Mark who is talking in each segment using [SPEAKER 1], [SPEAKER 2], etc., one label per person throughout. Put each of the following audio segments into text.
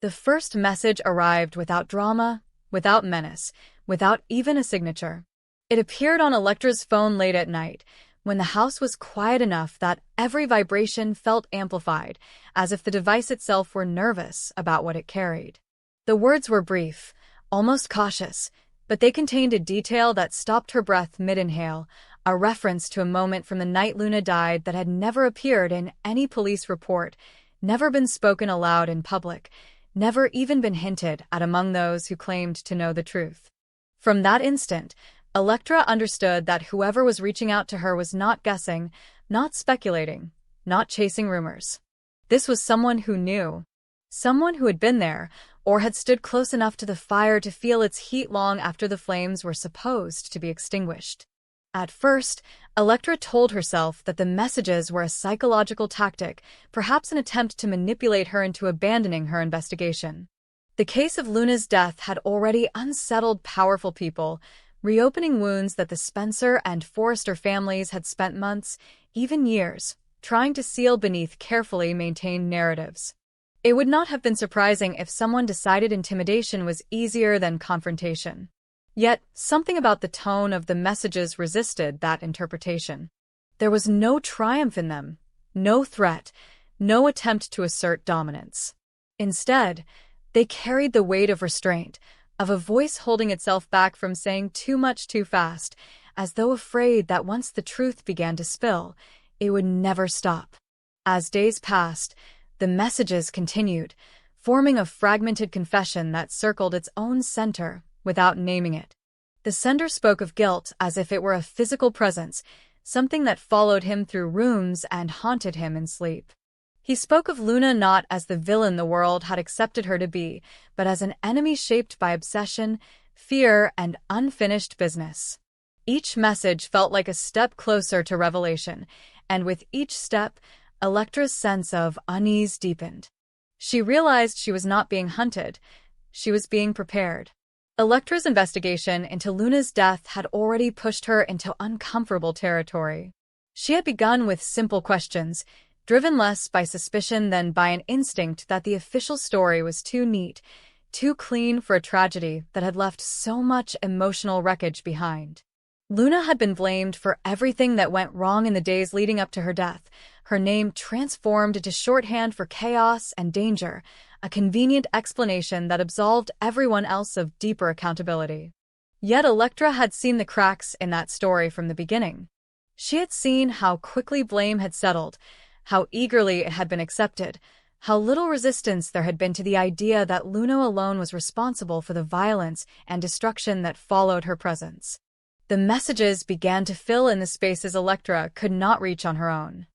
[SPEAKER 1] The first message arrived without drama, without menace, without even a signature. It appeared on Electra's phone late at night, when the house was quiet enough that every vibration felt amplified, as if the device itself were nervous about what it carried. The words were brief, almost cautious, but they contained a detail that stopped her breath mid-inhale, a reference to a moment from the night Luna died that had never appeared in any police report, never been spoken aloud in public, never even been hinted at among those who claimed to know the truth. From that instant, Electra understood that whoever was reaching out to her was not guessing, not speculating, not chasing rumors. This was someone who knew. Someone who had been there, or had stood close enough to the fire to feel its heat long after the flames were supposed to be extinguished. At first, Electra told herself that the messages were a psychological tactic, perhaps an attempt to manipulate her into abandoning her investigation. The case of Luna's death had already unsettled powerful people, reopening wounds that the Spencer and Forrester families had spent months, even years, trying to seal beneath carefully maintained narratives. It would not have been surprising if someone decided intimidation was easier than confrontation. Yet, something about the tone of the messages resisted that interpretation. There was no triumph in them, no threat, no attempt to assert dominance. Instead, they carried the weight of restraint, of a voice holding itself back from saying too much too fast, as though afraid that once the truth began to spill, it would never stop. As days passed, the messages continued, forming a fragmented confession that circled its own center without naming it. The sender spoke of guilt as if it were a physical presence, something that followed him through rooms and haunted him in sleep. He spoke of Luna not as the villain the world had accepted her to be, but as an enemy shaped by obsession, fear, and unfinished business. Each message felt like a step closer to revelation, and with each step, Electra's sense of unease deepened. She realized she was not being hunted, she was being prepared. Electra's investigation into Luna's death had already pushed her into uncomfortable territory. She had begun with simple questions, driven less by suspicion than by an instinct that the official story was too neat, too clean for a tragedy that had left so much emotional wreckage behind. Luna had been blamed for everything that went wrong in the days leading up to her death, her name transformed into shorthand for chaos and danger, a convenient explanation that absolved everyone else of deeper accountability. Yet Electra had seen the cracks in that story from the beginning. She had seen how quickly blame had settled, how eagerly it had been accepted, how little resistance there had been to the idea that Luna alone was responsible for the violence and destruction that followed her presence. The messages began to fill in the spaces Electra could not reach on her own.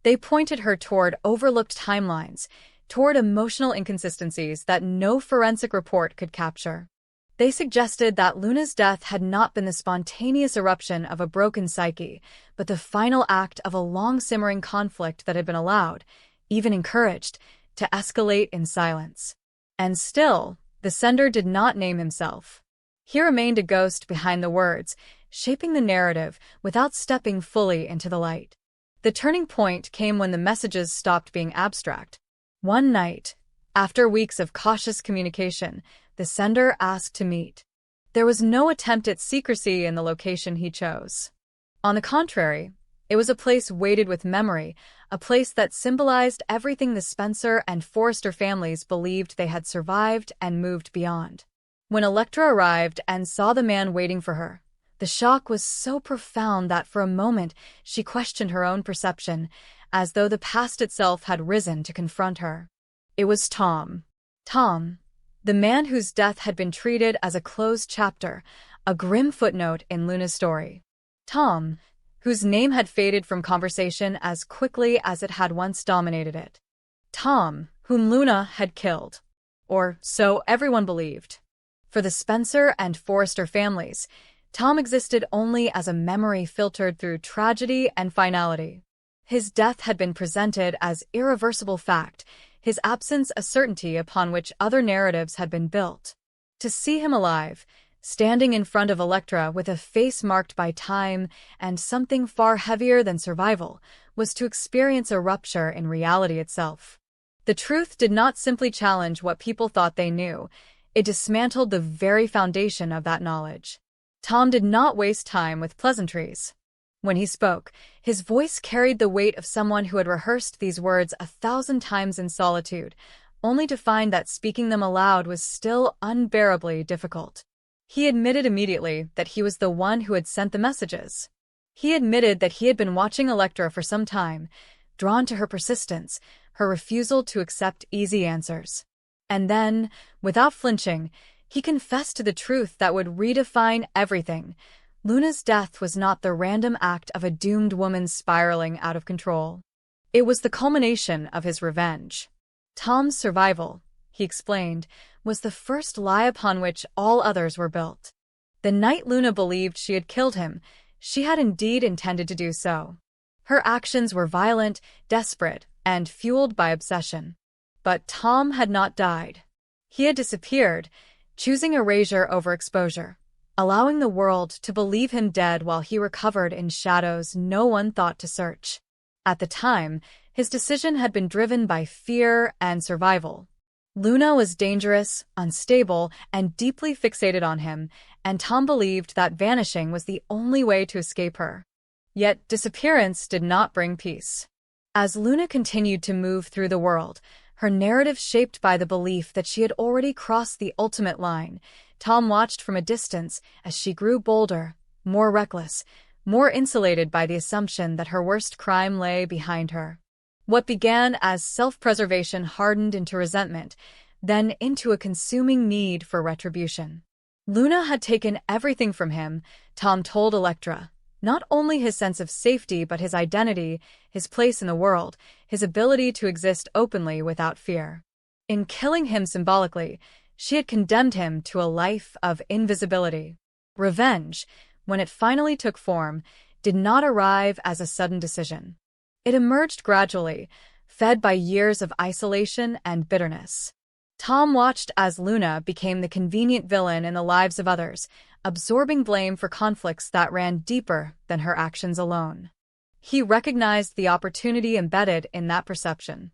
[SPEAKER 1] They pointed her toward overlooked timelines, toward emotional inconsistencies that no forensic report could capture. They suggested that Luna's death had not been the spontaneous eruption of a broken psyche, but the final act of a long-simmering conflict that had been allowed, even encouraged, to escalate in silence. And still, the sender did not name himself. He remained a ghost behind the words, shaping the narrative without stepping fully into the light. The turning point came when the messages stopped being abstract. One night, after weeks of cautious communication, the sender asked to meet. There was no attempt at secrecy in the location he chose. On the contrary, it was a place weighted with memory, a place that symbolized everything the Spencer and Forrester families believed they had survived and moved beyond. When Electra arrived and saw the man waiting for her, the shock was so profound that for a moment she questioned her own perception, as though the past itself had risen to confront her. It was Tom. Tom, the man whose death had been treated as a closed chapter, a grim footnote in Luna's story. Tom, whose name had faded from conversation as quickly as it had once dominated it. Tom, whom Luna had killed. Or so everyone believed. For the Spencer and Forrester families, Tom existed only as a memory filtered through tragedy and finality. His death had been presented as irreversible fact, his absence a certainty upon which other narratives had been built. To see him alive, standing in front of Electra with a face marked by time and something far heavier than survival, was to experience a rupture in reality itself. The truth did not simply challenge what people thought they knew, it dismantled the very foundation of that knowledge. Tom did not waste time with pleasantries. When he spoke, his voice carried the weight of someone who had rehearsed these words 1,000 times in solitude, only to find that speaking them aloud was still unbearably difficult. He admitted immediately that he was the one who had sent the messages. He admitted that he had been watching Electra for some time, drawn to her persistence, her refusal to accept easy answers. And then, without flinching, he confessed to the truth that would redefine everything. Luna's death was not the random act of a doomed woman spiraling out of control. It was the culmination of his revenge. Tom's survival, he explained, was the first lie upon which all others were built. The night Luna believed she had killed him, she had indeed intended to do so. Her actions were violent, desperate, and fueled by obsession. But Tom had not died. He had disappeared, choosing erasure over exposure, allowing the world to believe him dead while he recovered in shadows no one thought to search. At the time, his decision had been driven by fear and survival. Luna was dangerous, unstable, and deeply fixated on him, and Tom believed that vanishing was the only way to escape her. Yet disappearance did not bring peace. As Luna continued to move through the world, her narrative shaped by the belief that she had already crossed the ultimate line, Tom watched from a distance as she grew bolder, more reckless, more insulated by the assumption that her worst crime lay behind her. What began as self-preservation hardened into resentment, then into a consuming need for retribution. Luna had taken everything from him, Tom told Electra. Not only his sense of safety but his identity, his place in the world, his ability to exist openly without fear. In killing him symbolically, she had condemned him to a life of invisibility. Revenge, when it finally took form, did not arrive as a sudden decision. It emerged gradually, fed by years of isolation and bitterness. Tom watched as Luna became the convenient villain in the lives of others, absorbing blame for conflicts that ran deeper than her actions alone. He recognized the opportunity embedded in that perception.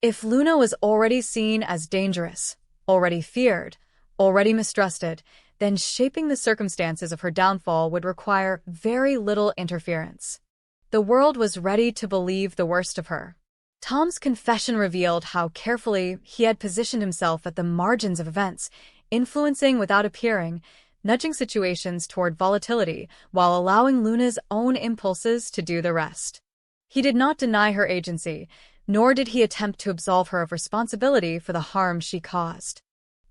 [SPEAKER 1] If Luna was already seen as dangerous, already feared, already mistrusted, then shaping the circumstances of her downfall would require very little interference. The world was ready to believe the worst of her. Tom's confession revealed how carefully he had positioned himself at the margins of events, influencing without appearing, nudging situations toward volatility while allowing Luna's own impulses to do the rest. He did not deny her agency, nor did he attempt to absolve her of responsibility for the harm she caused.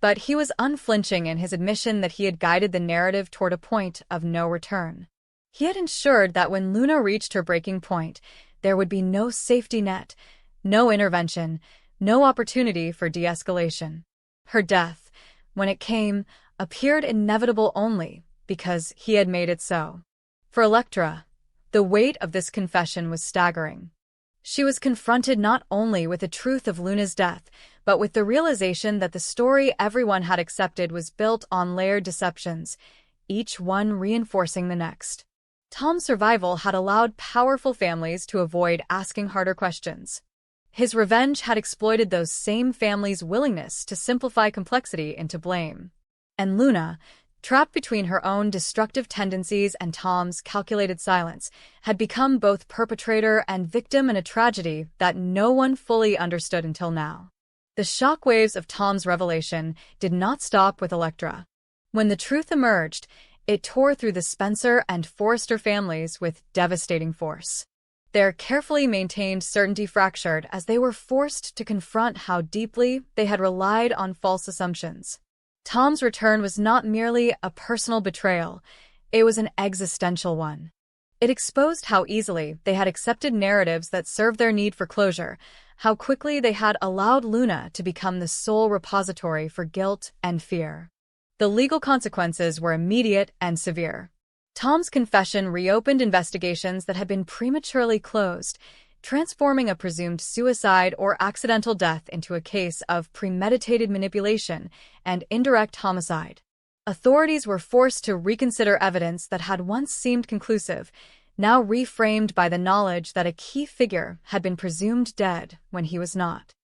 [SPEAKER 1] But he was unflinching in his admission that he had guided the narrative toward a point of no return. He had ensured that when Luna reached her breaking point, there would be no safety net, no intervention, no opportunity for de-escalation. Her death, when it came, appeared inevitable only because he had made it so. For Electra, the weight of this confession was staggering. She was confronted not only with the truth of Luna's death, but with the realization that the story everyone had accepted was built on layered deceptions, each one reinforcing the next. Tom's survival had allowed powerful families to avoid asking harder questions. His revenge had exploited those same families' willingness to simplify complexity into blame. And Luna, trapped between her own destructive tendencies and Tom's calculated silence, had become both perpetrator and victim in a tragedy that no one fully understood until now. The shockwaves of Tom's revelation did not stop with Electra. When the truth emerged, it tore through the Spencer and Forrester families with devastating force. Their carefully maintained certainty fractured as they were forced to confront how deeply they had relied on false assumptions. Tom's return was not merely a personal betrayal, it was an existential one. It exposed how easily they had accepted narratives that served their need for closure, how quickly they had allowed Luna to become the sole repository for guilt and fear. The legal consequences were immediate and severe. Tom's confession reopened investigations that had been prematurely closed, transforming a presumed suicide or accidental death into a case of premeditated manipulation and indirect homicide. Authorities were forced to reconsider evidence that had once seemed conclusive, now reframed by the knowledge that a key figure had been presumed dead when he was not.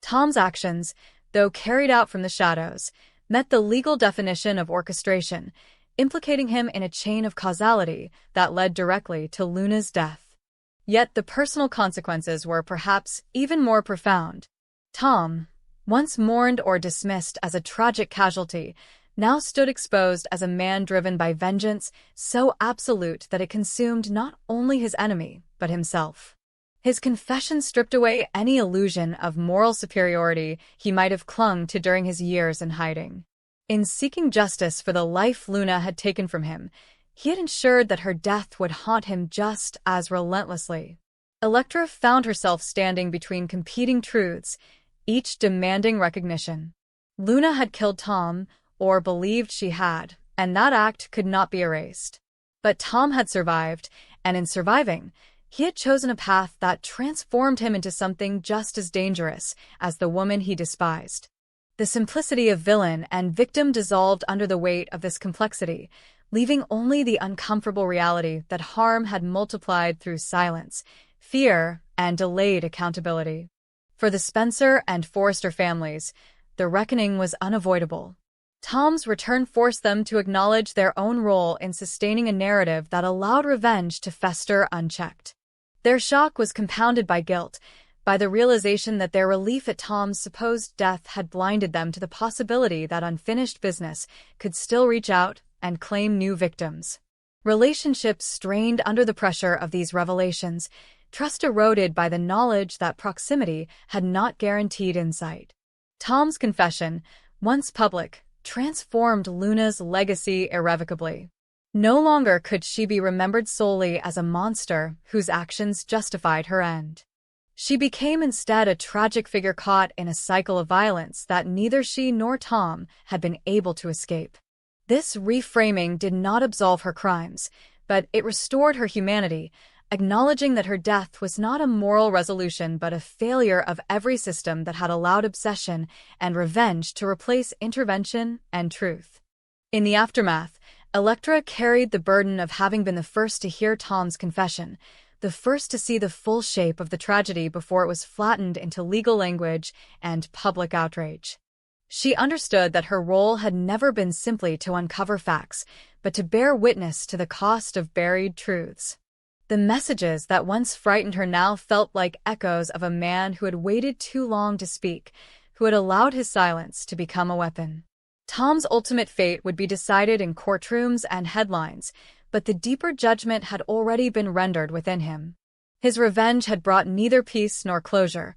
[SPEAKER 1] Tom's actions, though carried out from the shadows, met the legal definition of orchestration, implicating him in a chain of causality that led directly to Luna's death. Yet the personal consequences were perhaps even more profound. Tom, once mourned or dismissed as a tragic casualty, now stood exposed as a man driven by vengeance so absolute that it consumed not only his enemy, but himself. His confession stripped away any illusion of moral superiority he might have clung to during his years in hiding. In seeking justice for the life Luna had taken from him, he had ensured that her death would haunt him just as relentlessly. Electra found herself standing between competing truths, each demanding recognition. Luna had killed Tom, or believed she had, and that act could not be erased. But Tom had survived, and in surviving, he had chosen a path that transformed him into something just as dangerous as the woman he despised. The simplicity of villain and victim dissolved under the weight of this complexity, leaving only the uncomfortable reality that harm had multiplied through silence, fear, and delayed accountability. For the Spencer and Forrester families, the reckoning was unavoidable. Tom's return forced them to acknowledge their own role in sustaining a narrative that allowed revenge to fester unchecked. Their shock was compounded by guilt, by the realization that their relief at Tom's supposed death had blinded them to the possibility that unfinished business could still reach out and claim new victims. Relationships strained under the pressure of these revelations, trust eroded by the knowledge that proximity had not guaranteed insight. Tom's confession, once public, transformed Luna's legacy irrevocably. No longer could she be remembered solely as a monster whose actions justified her end. She became instead a tragic figure caught in a cycle of violence that neither she nor Tom had been able to escape. This reframing did not absolve her crimes, but it restored her humanity, acknowledging that her death was not a moral resolution but a failure of every system that had allowed obsession and revenge to replace intervention and truth. In the aftermath, Electra carried the burden of having been the first to hear Tom's confession, the first to see the full shape of the tragedy before it was flattened into legal language and public outrage. She understood that her role had never been simply to uncover facts, but to bear witness to the cost of buried truths. The messages that once frightened her now felt like echoes of a man who had waited too long to speak, who had allowed his silence to become a weapon. Tom's ultimate fate would be decided in courtrooms and headlines, but the deeper judgment had already been rendered within him. His revenge had brought neither peace nor closure,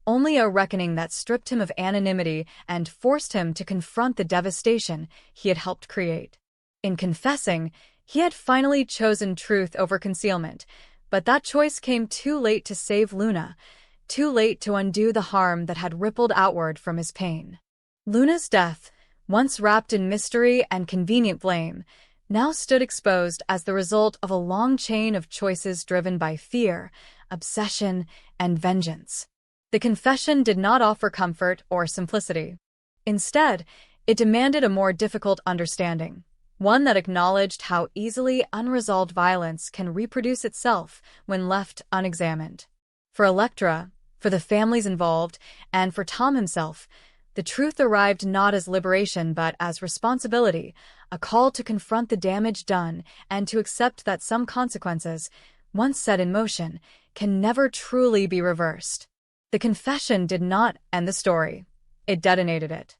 [SPEAKER 1] only a reckoning that stripped him of anonymity and forced him to confront the devastation he had helped create. In confessing, he had finally chosen truth over concealment, but that choice came too late to save Luna, too late to undo the harm that had rippled outward from his pain. Luna's death, once wrapped in mystery and convenient blame, now stood exposed as the result of a long chain of choices driven by fear, obsession, and vengeance. The confession did not offer comfort or simplicity. Instead, it demanded a more difficult understanding, one that acknowledged how easily unresolved violence can reproduce itself when left unexamined. For Electra, for the families involved, and for Tom himself, the truth arrived not as liberation but as responsibility, a call to confront the damage done and to accept that some consequences, once set in motion, can never truly be reversed. The confession did not end the story. It detonated it.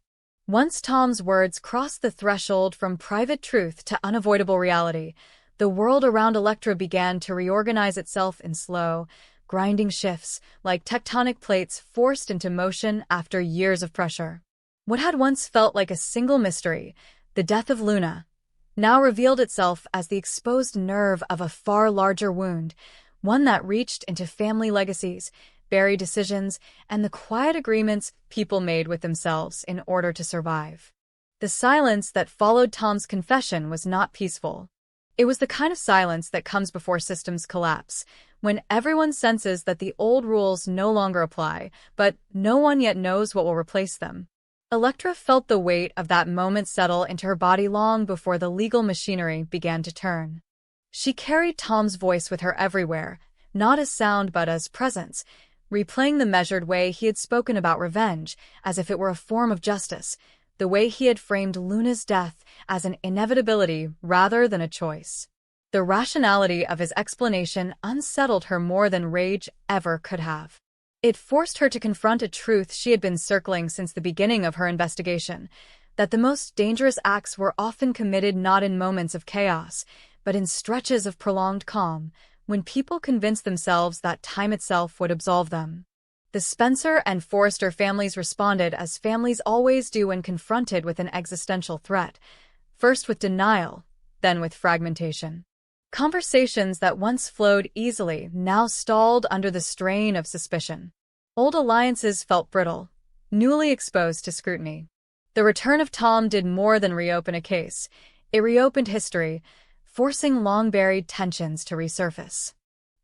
[SPEAKER 1] Once Tom's words crossed the threshold from private truth to unavoidable reality, the world around Electra began to reorganize itself in slow, grinding shifts, like tectonic plates forced into motion after years of pressure. What had once felt like a single mystery, the death of Luna, now revealed itself as the exposed nerve of a far larger wound, one that reached into family legacies, buried decisions, and the quiet agreements people made with themselves in order to survive. The silence that followed Tom's confession was not peaceful. It was the kind of silence that comes before systems collapse, when everyone senses that the old rules no longer apply, but no one yet knows what will replace them. Electra felt the weight of that moment settle into her body long before the legal machinery began to turn. She carried Tom's voice with her everywhere, not as sound but as presence, replaying the measured way he had spoken about revenge as if it were a form of justice, the way he had framed Luna's death as an inevitability rather than a choice. The rationality of his explanation unsettled her more than rage ever could have. It forced her to confront a truth she had been circling since the beginning of her investigation, that the most dangerous acts were often committed not in moments of chaos, but in stretches of prolonged calm, when people convinced themselves that time itself would absolve them. The Spencer and Forrester families responded as families always do when confronted with an existential threat, first with denial, then with fragmentation. Conversations that once flowed easily now stalled under the strain of suspicion. Old alliances felt brittle, newly exposed to scrutiny. The return of Tom did more than reopen a case. It reopened history, forcing long-buried tensions to resurface.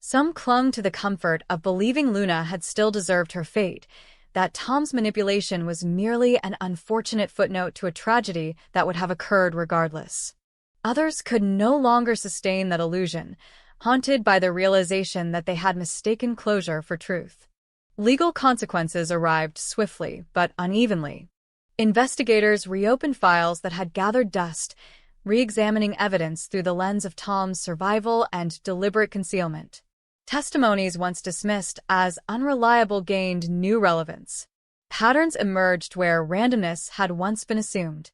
[SPEAKER 1] Some clung to the comfort of believing Luna had still deserved her fate, that Tom's manipulation was merely an unfortunate footnote to a tragedy that would have occurred regardless. Others could no longer sustain that illusion, haunted by the realization that they had mistaken closure for truth. Legal consequences arrived swiftly but unevenly. Investigators reopened files that had gathered dust, re-examining evidence through the lens of Tom's survival and deliberate concealment. Testimonies once dismissed as unreliable gained new relevance. Patterns emerged where randomness had once been assumed.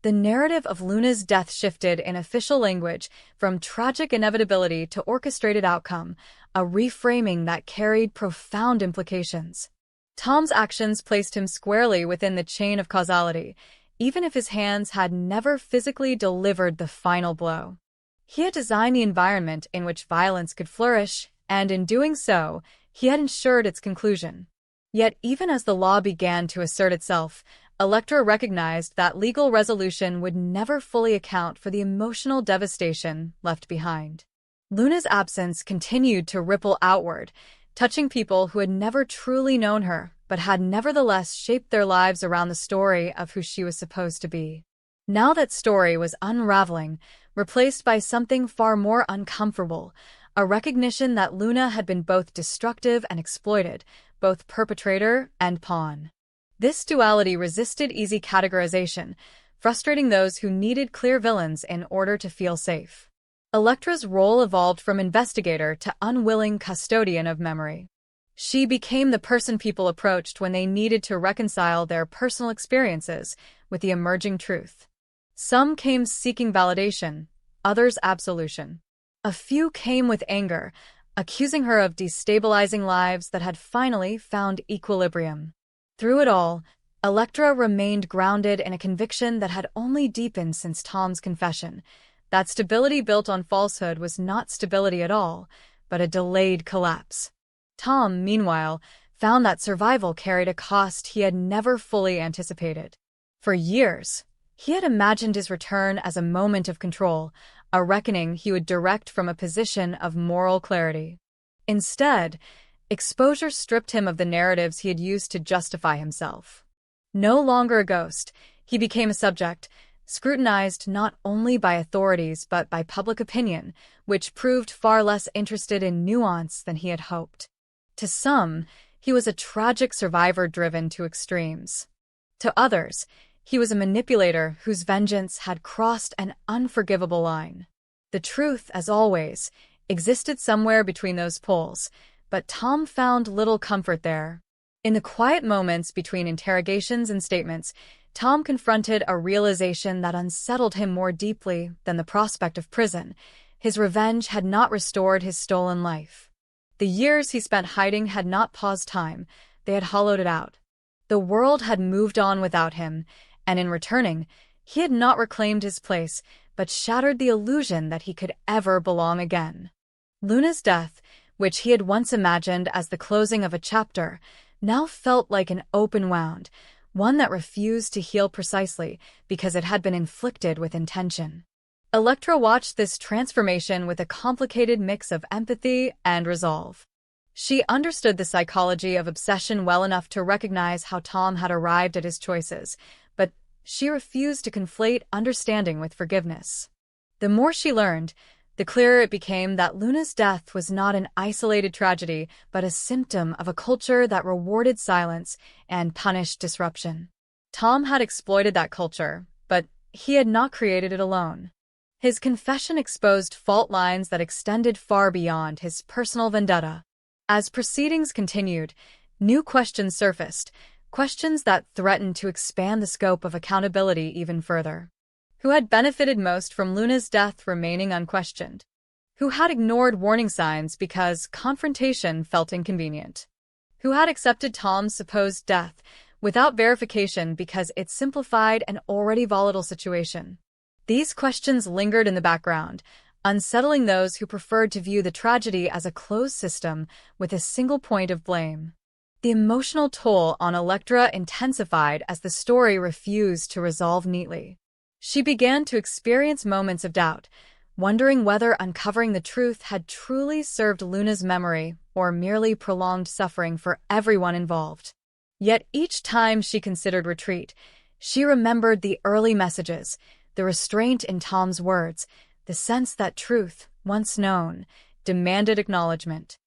[SPEAKER 1] The narrative of Luna's death shifted in official language from tragic inevitability to orchestrated outcome, a reframing that carried profound implications. Tom's actions placed him squarely within the chain of causality, even if his hands had never physically delivered the final blow. He had designed the environment in which violence could flourish, and in doing so, he had ensured its conclusion. Yet even as the law began to assert itself, Electra recognized that legal resolution would never fully account for the emotional devastation left behind. Luna's absence continued to ripple outward, touching people who had never truly known her, but had nevertheless shaped their lives around the story of who she was supposed to be. Now that story was unraveling, replaced by something far more uncomfortable, a recognition that Luna had been both destructive and exploited, both perpetrator and pawn. This duality resisted easy categorization, frustrating those who needed clear villains in order to feel safe. Electra's role evolved from investigator to unwilling custodian of memory. She became the person people approached when they needed to reconcile their personal experiences with the emerging truth. Some came seeking validation, others absolution. A few came with anger, accusing her of destabilizing lives that had finally found equilibrium. Through it all, Electra remained grounded in a conviction that had only deepened since Tom's confession, that stability built on falsehood was not stability at all, but a delayed collapse. Tom, meanwhile, found that survival carried a cost he had never fully anticipated. For years, he had imagined his return as a moment of control, a reckoning he would direct from a position of moral clarity. Instead, exposure stripped him of the narratives he had used to justify himself. No longer a ghost, he became a subject, scrutinized not only by authorities but by public opinion, which proved far less interested in nuance than he had hoped. To some, he was a tragic survivor driven to extremes. To others, he was a manipulator whose vengeance had crossed an unforgivable line. The truth, as always, existed somewhere between those poles, but Tom found little comfort there. In the quiet moments between interrogations and statements, Tom confronted a realization that unsettled him more deeply than the prospect of prison. His revenge had not restored his stolen life. The years he spent hiding had not paused time, they had hollowed it out. The world had moved on without him, and in returning, he had not reclaimed his place, but shattered the illusion that he could ever belong again. Luna's death, which he had once imagined as the closing of a chapter, now felt like an open wound, one that refused to heal precisely because it had been inflicted with intention. Electra watched this transformation with a complicated mix of empathy and resolve. She understood the psychology of obsession well enough to recognize how Tom had arrived at his choices, but she refused to conflate understanding with forgiveness. The more she learned, the clearer it became that Luna's death was not an isolated tragedy, but a symptom of a culture that rewarded silence and punished disruption. Tom had exploited that culture, but he had not created it alone. His confession exposed fault lines that extended far beyond his personal vendetta. As proceedings continued, new questions surfaced, questions that threatened to expand the scope of accountability even further. Who had benefited most from Luna's death remaining unquestioned? Who had ignored warning signs because confrontation felt inconvenient? Who had accepted Tom's supposed death without verification because it simplified an already volatile situation? These questions lingered in the background, unsettling those who preferred to view the tragedy as a closed system with a single point of blame. The emotional toll on Electra intensified as the story refused to resolve neatly. She began to experience moments of doubt, wondering whether uncovering the truth had truly served Luna's memory or merely prolonged suffering for everyone involved. Yet each time she considered retreat, she remembered the early messages, the restraint in Tom's words, the sense that truth, once known, demanded acknowledgement.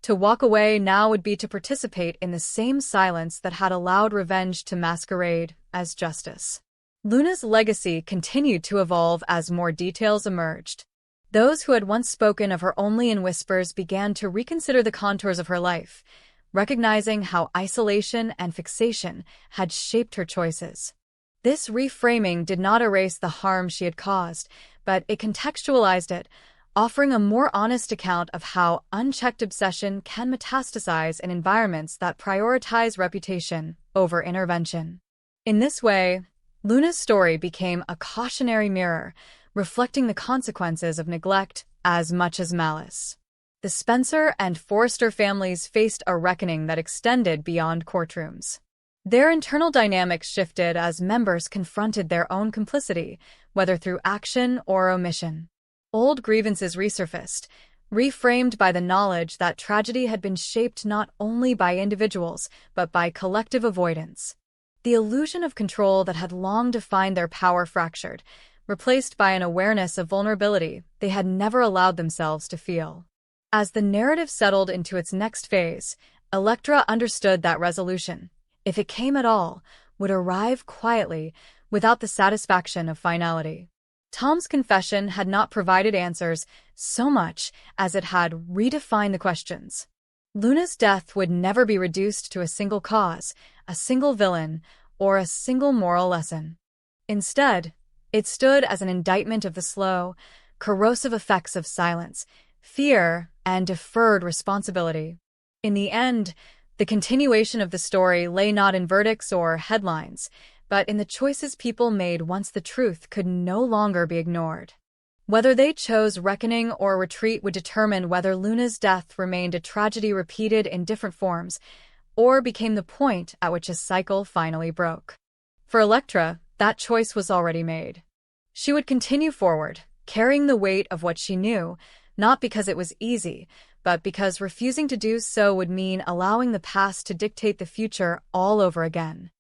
[SPEAKER 1] To walk away now would be to participate in the same silence that had allowed revenge to masquerade as justice. Luna's legacy continued to evolve as more details emerged. Those who had once spoken of her only in whispers began to reconsider the contours of her life, recognizing how isolation and fixation had shaped her choices. This reframing did not erase the harm she had caused, but it contextualized it, offering a more honest account of how unchecked obsession can metastasize in environments that prioritize reputation over intervention. In this way, Luna's story became a cautionary mirror, reflecting the consequences of neglect as much as malice. The Spencer and Forrester families faced a reckoning that extended beyond courtrooms. Their internal dynamics shifted as members confronted their own complicity, whether through action or omission. Old grievances resurfaced, reframed by the knowledge that tragedy had been shaped not only by individuals, but by collective avoidance. The illusion of control that had long defined their power fractured, replaced by an awareness of vulnerability they had never allowed themselves to feel. As the narrative settled into its next phase, Electra understood that resolution, if it came at all, would arrive quietly, without the satisfaction of finality. Tom's confession had not provided answers so much as it had redefined the questions. Luna's death would never be reduced to a single cause, a single villain, or a single moral lesson. Instead, it stood as an indictment of the slow, corrosive effects of silence, fear, and deferred responsibility. In the end, the continuation of the story lay not in verdicts or headlines, but in the choices people made once the truth could no longer be ignored. Whether they chose reckoning or retreat would determine whether Luna's death remained a tragedy repeated in different forms, or became the point at which a cycle finally broke. For Electra, that choice was already made. She would continue forward, carrying the weight of what she knew, not because it was easy, but because refusing to do so would mean allowing the past to dictate the future all over again.